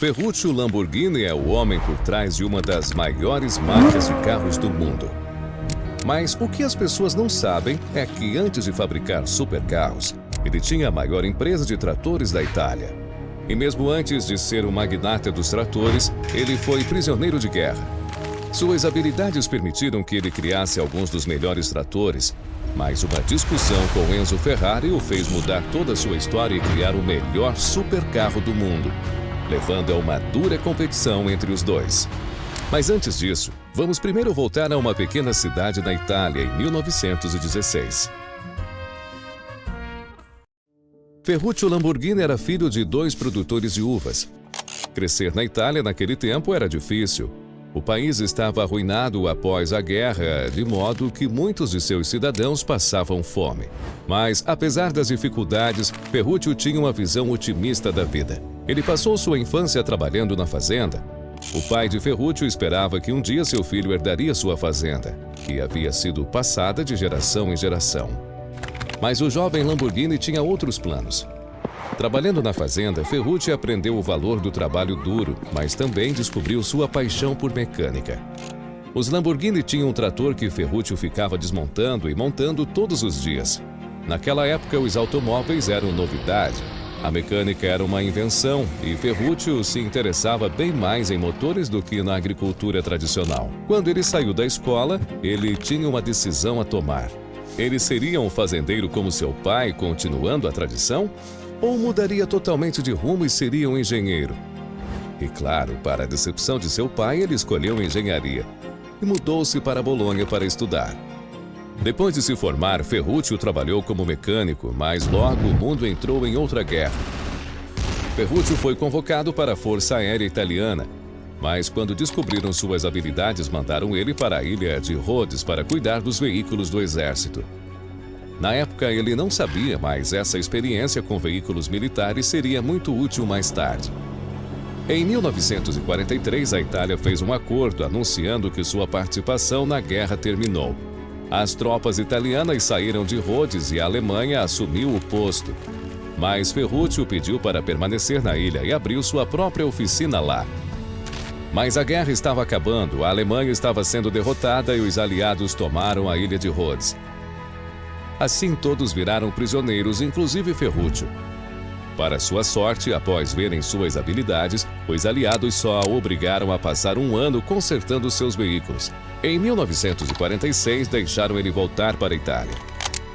Ferruccio Lamborghini é o homem por trás de uma das maiores marcas de carros do mundo. Mas o que as pessoas não sabem é que antes de fabricar supercarros, ele tinha a maior empresa de tratores da Itália. E mesmo antes de ser o magnata dos tratores, ele foi prisioneiro de guerra. Suas habilidades permitiram que ele criasse alguns dos melhores tratores, mas uma discussão com Enzo Ferrari o fez mudar toda a sua história e criar o melhor supercarro do mundo, levando a uma dura competição entre os dois. Mas antes disso, vamos primeiro voltar a uma pequena cidade na Itália em 1916. Ferruccio Lamborghini era filho de 2 produtores de uvas. Crescer na Itália naquele tempo era difícil. O país estava arruinado após a guerra, de modo que muitos de seus cidadãos passavam fome. Mas, apesar das dificuldades, Ferruccio tinha uma visão otimista da vida. Ele passou sua infância trabalhando na fazenda. O pai de Ferruccio esperava que um dia seu filho herdaria sua fazenda, que havia sido passada de geração em geração. Mas o jovem Lamborghini tinha outros planos. Trabalhando na fazenda, Ferruccio aprendeu o valor do trabalho duro, mas também descobriu sua paixão por mecânica. Os Lamborghini tinham um trator que Ferruccio ficava desmontando e montando todos os dias. Naquela época, os automóveis eram novidade. A mecânica era uma invenção e Ferruccio se interessava bem mais em motores do que na agricultura tradicional. Quando ele saiu da escola, ele tinha uma decisão a tomar. Ele seria um fazendeiro como seu pai, continuando a tradição? Ou mudaria totalmente de rumo e seria um engenheiro? E claro, para a decepção de seu pai, ele escolheu engenharia e mudou-se para Bolonha para estudar. Depois de se formar, Ferruccio trabalhou como mecânico, mas logo o mundo entrou em outra guerra. Ferruccio foi convocado para a Força Aérea Italiana, mas quando descobriram suas habilidades, mandaram ele para a ilha de Rhodes para cuidar dos veículos do exército. Na época, ele não sabia, mas essa experiência com veículos militares seria muito útil mais tarde. Em 1943, a Itália fez um acordo anunciando que sua participação na guerra terminou. As tropas italianas saíram de Rhodes e a Alemanha assumiu o posto. Mas Ferruccio pediu para permanecer na ilha e abriu sua própria oficina lá. Mas a guerra estava acabando, a Alemanha estava sendo derrotada e os aliados tomaram a ilha de Rhodes. Assim todos viraram prisioneiros, inclusive Ferruccio. Para sua sorte, após verem suas habilidades, os aliados só o obrigaram a passar um ano consertando seus veículos. Em 1946, deixaram ele voltar para a Itália.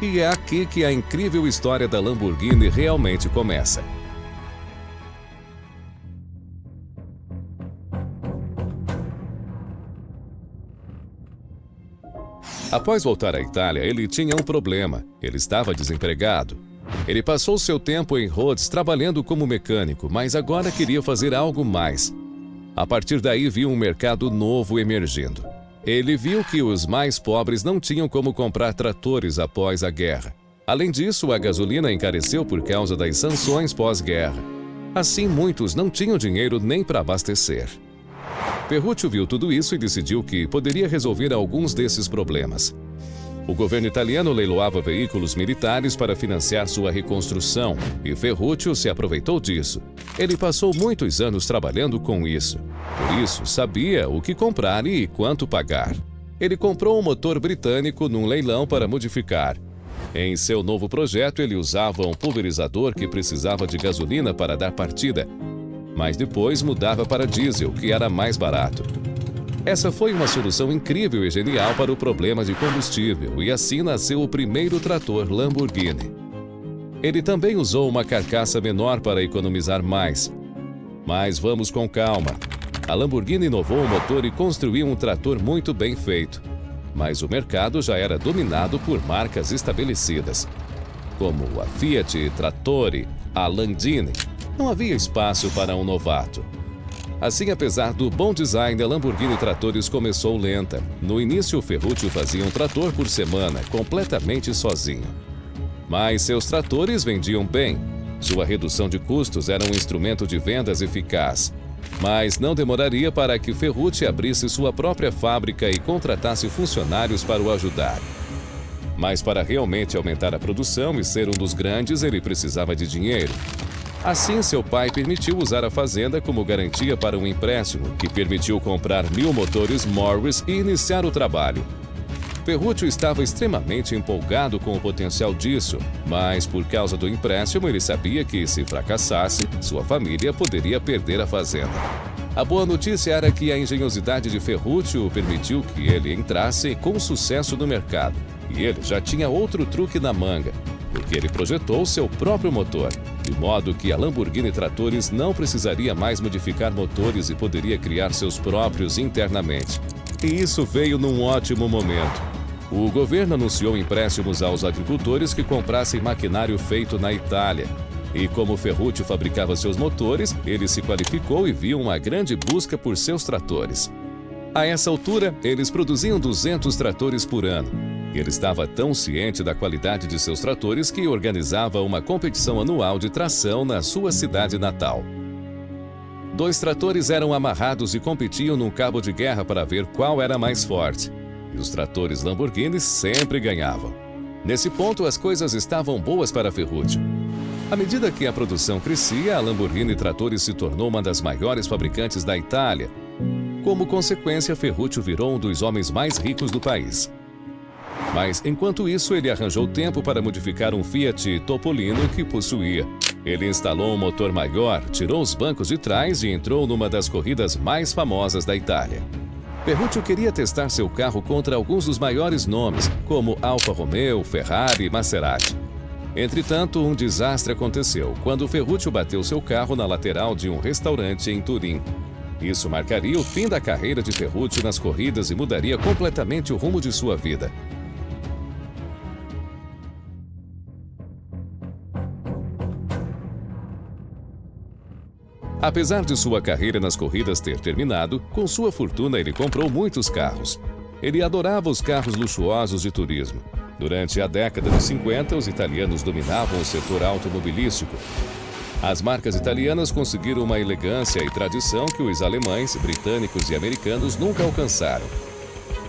E é aqui que a incrível história da Lamborghini realmente começa. Após voltar à Itália, ele tinha um problema. Ele estava desempregado. Ele passou seu tempo em Rhodes trabalhando como mecânico, mas agora queria fazer algo mais. A partir daí, viu um mercado novo emergindo. Ele viu que os mais pobres não tinham como comprar tratores após a guerra. Além disso, a gasolina encareceu por causa das sanções pós-guerra. Assim, muitos não tinham dinheiro nem para abastecer. Ferruccio viu tudo isso e decidiu que poderia resolver alguns desses problemas. O governo italiano leiloava veículos militares para financiar sua reconstrução e Ferruccio se aproveitou disso. Ele passou muitos anos trabalhando com isso. Por isso, sabia o que comprar e quanto pagar. Ele comprou um motor britânico num leilão para modificar. Em seu novo projeto, ele usava um pulverizador que precisava de gasolina para dar partida, mas depois mudava para diesel, que era mais barato. Essa foi uma solução incrível e genial para o problema de combustível, e assim nasceu o primeiro trator Lamborghini. Ele também usou uma carcaça menor para economizar mais. Mas vamos com calma. A Lamborghini inovou o motor e construiu um trator muito bem feito. Mas o mercado já era dominado por marcas estabelecidas, como a Fiat, Trattore, a Landini. Não havia espaço para um novato. Assim, apesar do bom design, a Lamborghini Tratores começou lenta. No início, o Ferruccio fazia um trator por semana, completamente sozinho. Mas seus tratores vendiam bem. Sua redução de custos era um instrumento de vendas eficaz. Mas não demoraria para que Ferruccio abrisse sua própria fábrica e contratasse funcionários para o ajudar. Mas para realmente aumentar a produção e ser um dos grandes, ele precisava de dinheiro. Assim, seu pai permitiu usar a fazenda como garantia para um empréstimo, que permitiu comprar 1.000 motores Morris e iniciar o trabalho. Ferruccio estava extremamente empolgado com o potencial disso, mas por causa do empréstimo ele sabia que, se fracassasse, sua família poderia perder a fazenda. A boa notícia era que a engenhosidade de Ferruccio permitiu que ele entrasse com sucesso no mercado, e ele já tinha outro truque na manga, porque ele projetou seu próprio motor, de modo que a Lamborghini Tratores não precisaria mais modificar motores e poderia criar seus próprios internamente. E isso veio num ótimo momento. O governo anunciou empréstimos aos agricultores que comprassem maquinário feito na Itália. E como Ferruccio fabricava seus motores, ele se qualificou e viu uma grande busca por seus tratores. A essa altura, eles produziam 200 tratores por ano. Ele estava tão ciente da qualidade de seus tratores que organizava uma competição anual de tração na sua cidade natal. 2 tratores eram amarrados e competiam num cabo de guerra para ver qual era mais forte. E os tratores Lamborghini sempre ganhavam. Nesse ponto, as coisas estavam boas para Ferruccio. À medida que a produção crescia, a Lamborghini Tratores se tornou uma das maiores fabricantes da Itália. Como consequência, Ferruccio virou um dos homens mais ricos do país. Mas, enquanto isso, ele arranjou tempo para modificar um Fiat Topolino que possuía. Ele instalou um motor maior, tirou os bancos de trás e entrou numa das corridas mais famosas da Itália. Ferruccio queria testar seu carro contra alguns dos maiores nomes, como Alfa Romeo, Ferrari e Maserati. Entretanto, um desastre aconteceu quando Ferruccio bateu seu carro na lateral de um restaurante em Turim. Isso marcaria o fim da carreira de Ferruccio nas corridas e mudaria completamente o rumo de sua vida. Apesar de sua carreira nas corridas ter terminado, com sua fortuna ele comprou muitos carros. Ele adorava os carros luxuosos de turismo. Durante a década de 50, os italianos dominavam o setor automobilístico. As marcas italianas conseguiram uma elegância e tradição que os alemães, britânicos e americanos nunca alcançaram.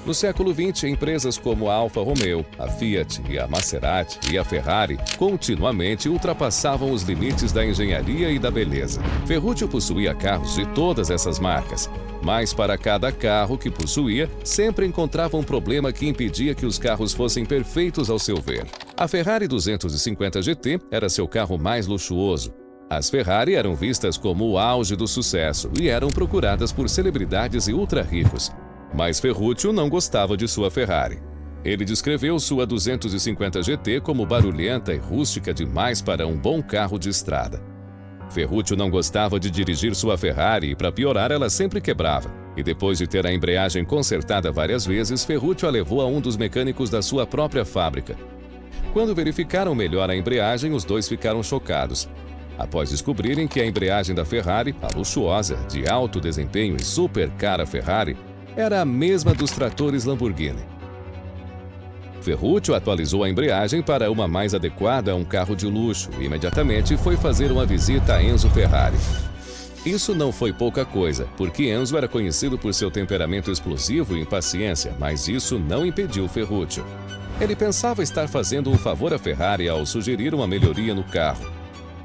No século XX, empresas como a Alfa Romeo, a Fiat e a Maserati e a Ferrari continuamente ultrapassavam os limites da engenharia e da beleza. Ferruccio possuía carros de todas essas marcas, mas para cada carro que possuía, sempre encontrava um problema que impedia que os carros fossem perfeitos ao seu ver. A Ferrari 250 GT era seu carro mais luxuoso. As Ferrari eram vistas como o auge do sucesso e eram procuradas por celebridades e ultra-ricos. Mas Ferruccio não gostava de sua Ferrari. Ele descreveu sua 250 GT como barulhenta e rústica demais para um bom carro de estrada. Ferruccio não gostava de dirigir sua Ferrari e, para piorar, ela sempre quebrava. E depois de ter a embreagem consertada várias vezes, Ferruccio a levou a um dos mecânicos da sua própria fábrica. Quando verificaram melhor a embreagem, os dois ficaram chocados. Após descobrirem que a embreagem da Ferrari, a luxuosa, de alto desempenho e super cara Ferrari, era a mesma dos tratores Lamborghini. Ferruccio atualizou a embreagem para uma mais adequada a um carro de luxo e imediatamente foi fazer uma visita a Enzo Ferrari. Isso não foi pouca coisa, porque Enzo era conhecido por seu temperamento explosivo e impaciência, mas isso não impediu Ferruccio. Ele pensava estar fazendo um favor à Ferrari ao sugerir uma melhoria no carro.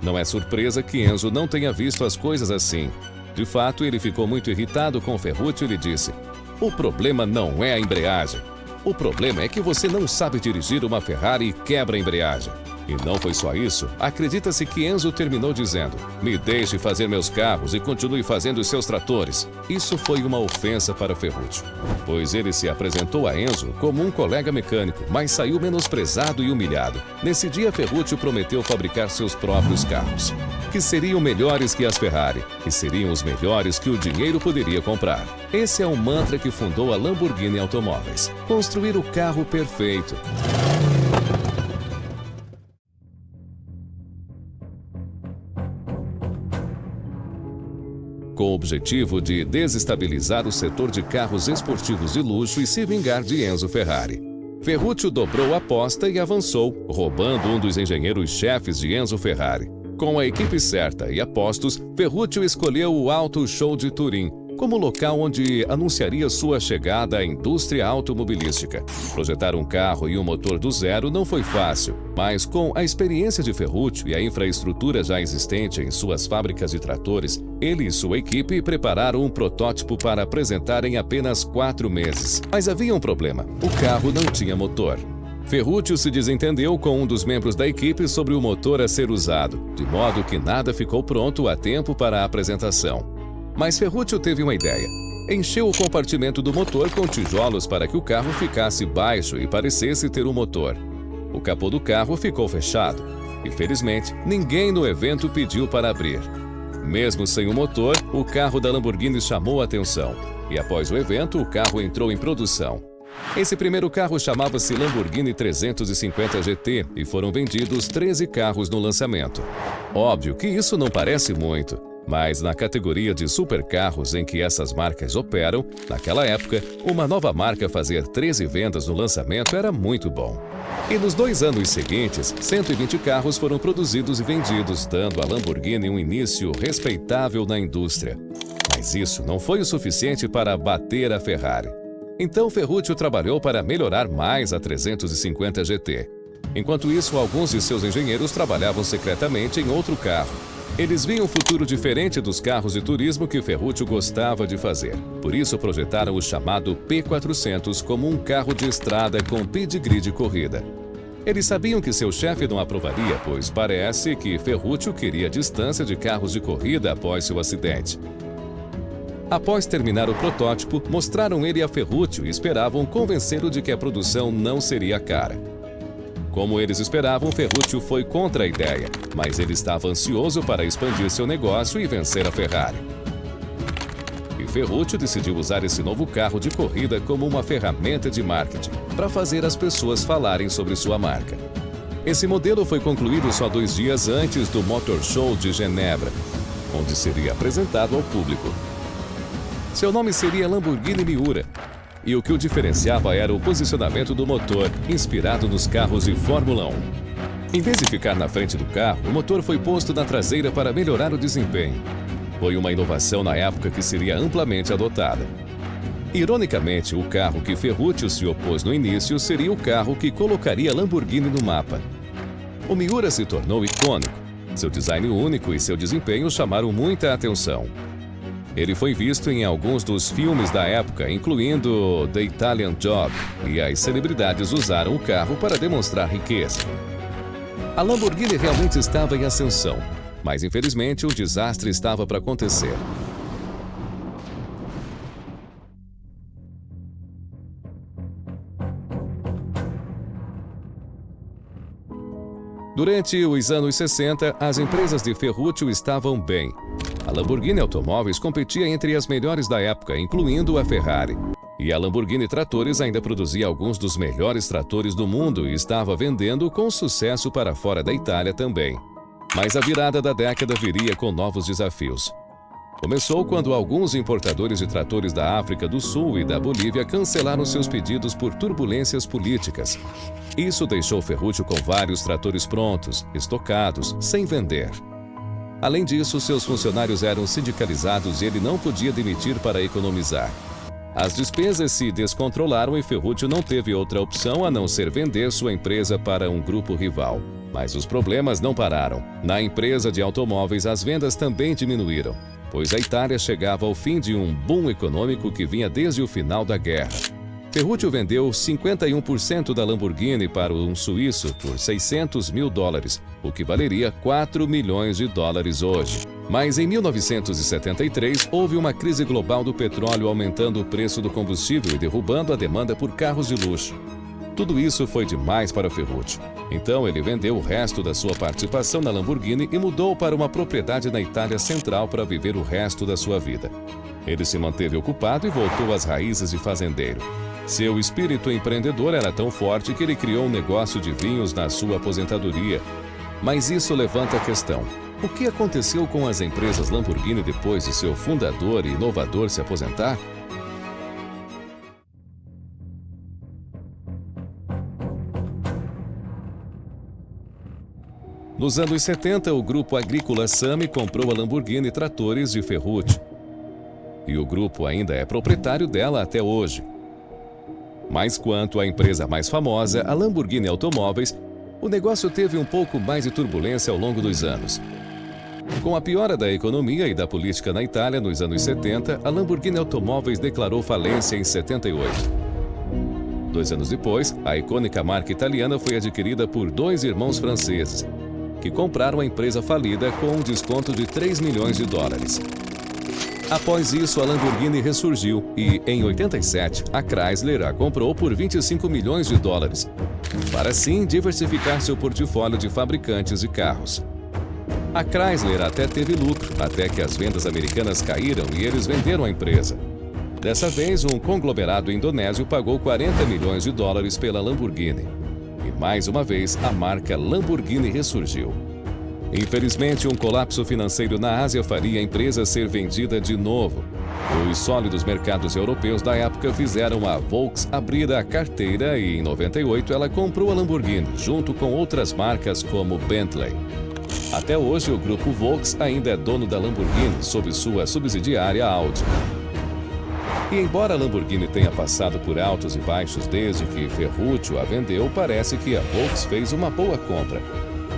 Não é surpresa que Enzo não tenha visto as coisas assim. De fato, ele ficou muito irritado com Ferruccio e lhe disse: "O problema não é a embreagem. O problema é que você não sabe dirigir uma Ferrari e quebra a embreagem." E não foi só isso. Acredita-se que Enzo terminou dizendo: "Me deixe fazer meus carros e continue fazendo os seus tratores." Isso foi uma ofensa para Ferruccio, pois ele se apresentou a Enzo como um colega mecânico, mas saiu menosprezado e humilhado. Nesse dia, Ferruccio prometeu fabricar seus próprios carros, que seriam melhores que as Ferrari, e seriam os melhores que o dinheiro poderia comprar. Esse é o mantra que fundou a Lamborghini Automóveis: construir o carro perfeito. Com o objetivo de desestabilizar o setor de carros esportivos de luxo e se vingar de Enzo Ferrari. Ferruccio dobrou a aposta e avançou, roubando um dos engenheiros-chefes de Enzo Ferrari. Com a equipe certa e apostos, Ferruccio escolheu o Auto Show de Turim, como local onde anunciaria sua chegada à indústria automobilística. Projetar um carro e um motor do zero não foi fácil, mas com a experiência de Ferruccio e a infraestrutura já existente em suas fábricas de tratores, ele e sua equipe prepararam um protótipo para apresentar em apenas 4 meses. Mas havia um problema: o carro não tinha motor. Ferruccio se desentendeu com um dos membros da equipe sobre o motor a ser usado, de modo que nada ficou pronto a tempo para a apresentação. Mas Ferruccio teve uma ideia. Encheu o compartimento do motor com tijolos para que o carro ficasse baixo e parecesse ter um motor. O capô do carro ficou fechado. E, felizmente, ninguém no evento pediu para abrir. Mesmo sem o motor, o carro da Lamborghini chamou a atenção. E após o evento, o carro entrou em produção. Esse primeiro carro chamava-se Lamborghini 350 GT e foram vendidos 13 carros no lançamento. Óbvio que isso não parece muito, mas na categoria de supercarros em que essas marcas operam, naquela época, uma nova marca fazer 13 vendas no lançamento era muito bom. E nos 2 anos seguintes, 120 carros foram produzidos e vendidos, dando à Lamborghini um início respeitável na indústria. Mas isso não foi o suficiente para bater a Ferrari. Então Ferruccio trabalhou para melhorar mais a 350 GT. Enquanto isso, alguns de seus engenheiros trabalhavam secretamente em outro carro. Eles viam um futuro diferente dos carros de turismo que Ferruccio gostava de fazer. Por isso projetaram o chamado P400 como um carro de estrada com pedigree de corrida. Eles sabiam que seu chefe não aprovaria, pois parece que Ferruccio queria distância de carros de corrida após seu acidente. Após terminar o protótipo, mostraram ele a Ferruccio e esperavam convencê-lo de que a produção não seria cara. Como eles esperavam, Ferruccio foi contra a ideia, mas ele estava ansioso para expandir seu negócio e vencer a Ferrari. E Ferruccio decidiu usar esse novo carro de corrida como uma ferramenta de marketing, para fazer as pessoas falarem sobre sua marca. Esse modelo foi concluído só 2 dias antes do Motor Show de Genebra, onde seria apresentado ao público. Seu nome seria Lamborghini Miura, e o que o diferenciava era o posicionamento do motor, inspirado nos carros de Fórmula 1. Em vez de ficar na frente do carro, o motor foi posto na traseira para melhorar o desempenho. Foi uma inovação na época que seria amplamente adotada. Ironicamente, o carro que Ferruccio se opôs no início seria o carro que colocaria Lamborghini no mapa. O Miura se tornou icônico. Seu design único e seu desempenho chamaram muita atenção. Ele foi visto em alguns dos filmes da época, incluindo The Italian Job, e as celebridades usaram o carro para demonstrar riqueza. A Lamborghini realmente estava em ascensão, mas infelizmente o desastre estava para acontecer. Durante os anos 60, as empresas de Ferruccio estavam bem. A Lamborghini Automóveis competia entre as melhores da época, incluindo a Ferrari. E a Lamborghini Tratores ainda produzia alguns dos melhores tratores do mundo e estava vendendo com sucesso para fora da Itália também. Mas a virada da década viria com novos desafios. Começou quando alguns importadores de tratores da África do Sul e da Bolívia cancelaram seus pedidos por turbulências políticas. Isso deixou Ferruccio com vários tratores prontos, estocados, sem vender. Além disso, seus funcionários eram sindicalizados e ele não podia demitir para economizar. As despesas se descontrolaram e Ferruccio não teve outra opção a não ser vender sua empresa para um grupo rival. Mas os problemas não pararam. Na empresa de automóveis, as vendas também diminuíram, pois a Itália chegava ao fim de um boom econômico que vinha desde o final da guerra. Ferruccio vendeu 51% da Lamborghini para um suíço por $600 mil, o que valeria $4 milhões hoje. Mas em 1973, houve uma crise global do petróleo, aumentando o preço do combustível e derrubando a demanda por carros de luxo. Tudo isso foi demais para Ferruccio. Então ele vendeu o resto da sua participação na Lamborghini e mudou para uma propriedade na Itália Central para viver o resto da sua vida. Ele se manteve ocupado e voltou às raízes de fazendeiro. Seu espírito empreendedor era tão forte que ele criou um negócio de vinhos na sua aposentadoria. Mas isso levanta a questão: o que aconteceu com as empresas Lamborghini depois de seu fundador e inovador se aposentar? Nos anos 70, o grupo agrícola Sami comprou a Lamborghini Tratores de Ferruccio. e o grupo ainda é proprietário dela até hoje. Mas quanto à empresa mais famosa, a Lamborghini Automóveis, o negócio teve um pouco mais de turbulência ao longo dos anos. Com a piora da economia e da política na Itália nos anos 70, a Lamborghini Automóveis declarou falência em 78. 2 anos depois, a icônica marca italiana foi adquirida por 2 irmãos franceses, que compraram a empresa falida com um desconto de 3 milhões de dólares. Após isso, a Lamborghini ressurgiu e, em 87, a Chrysler a comprou por 25 milhões de dólares, para assim diversificar seu portfólio de fabricantes de carros. A Chrysler até teve lucro, até que as vendas americanas caíram e eles venderam a empresa. Dessa vez, um conglomerado indonésio pagou 40 milhões de dólares pela Lamborghini. E mais uma vez, a marca Lamborghini ressurgiu. Infelizmente, um colapso financeiro na Ásia faria a empresa ser vendida de novo. Os sólidos mercados europeus da época fizeram a Volks abrir a carteira e, em 98, ela comprou a Lamborghini, junto com outras marcas como Bentley. Até hoje, o grupo Volks ainda é dono da Lamborghini, sob sua subsidiária Audi. E embora a Lamborghini tenha passado por altos e baixos desde que Ferruccio a vendeu, parece que a Volks fez uma boa compra.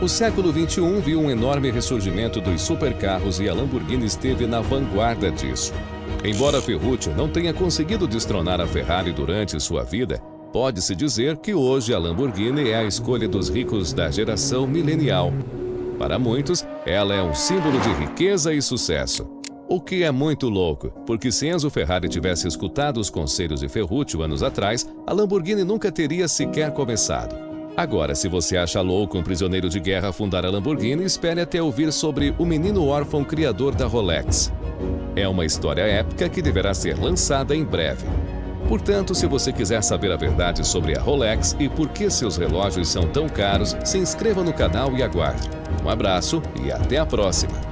O século XXI viu um enorme ressurgimento dos supercarros e a Lamborghini esteve na vanguarda disso. Embora Ferruccio não tenha conseguido destronar a Ferrari durante sua vida, pode-se dizer que hoje a Lamborghini é a escolha dos ricos da geração milenial. Para muitos, ela é um símbolo de riqueza e sucesso. O que é muito louco, porque se Enzo Ferrari tivesse escutado os conselhos de Ferruccio anos atrás, a Lamborghini nunca teria sequer começado. Agora, se você acha louco um prisioneiro de guerra fundar a Lamborghini, espere até ouvir sobre o menino órfão criador da Rolex. É uma história épica que deverá ser lançada em breve. Portanto, se você quiser saber a verdade sobre a Rolex e por que seus relógios são tão caros, se inscreva no canal e aguarde. Um abraço e até a próxima!